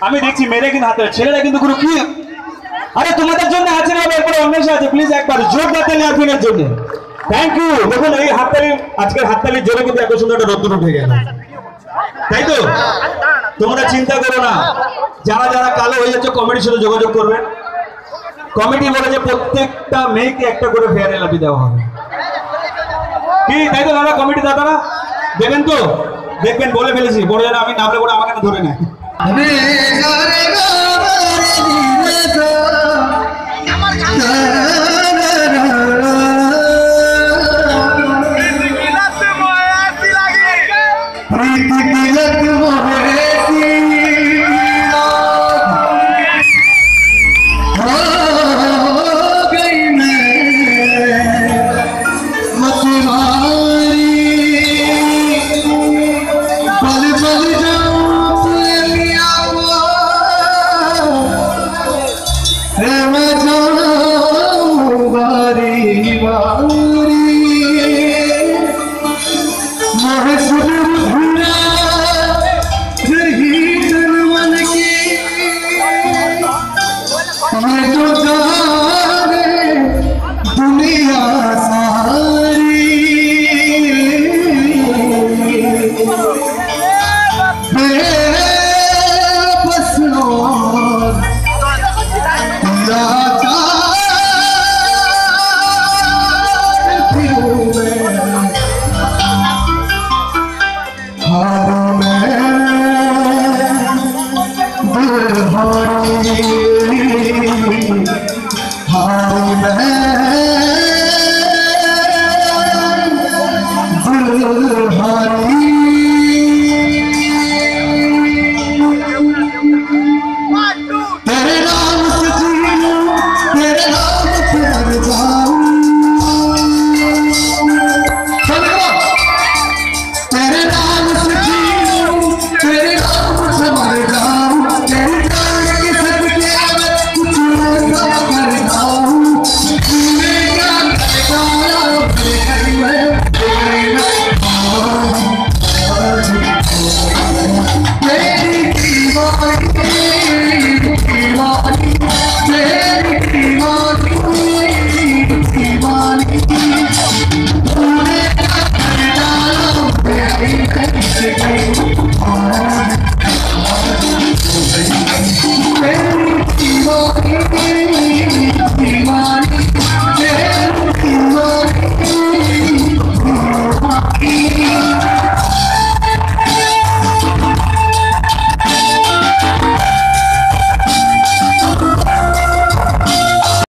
আমি দেখছি মেয়েরা কিন্তু হাতে ছেলেরা কিন্তু কোনো কি আরে তোমাদের জন্য আছে না এরপরে অন্বেষে আছে প্লিজ একবার জোরদার তালি আপনাদের জন্য থ্যাংক ইউ দেখুন এই হাততালি আজকের হাততালির জোরে কিন্তু এত সুন্দর একটা রোদ্দুর উঠে গেল তাই তো তোমরা চিন্তা করো না যারা যারা কালো হয়ে যাচ্ছে কমিটির সাথে যোগাযোগ করবে কমিটি বলে যে প্রত্যেকটা মেয়েকে একটা করে ফেয়ার এলাপি দেওয়া হবে কি তাই তো দাদা কমিটি দাদারা দেবেন তো দেখবেন বলে ফেলেছি বড় যারা আমি নামলে পরে আমাকে ধরে নেয়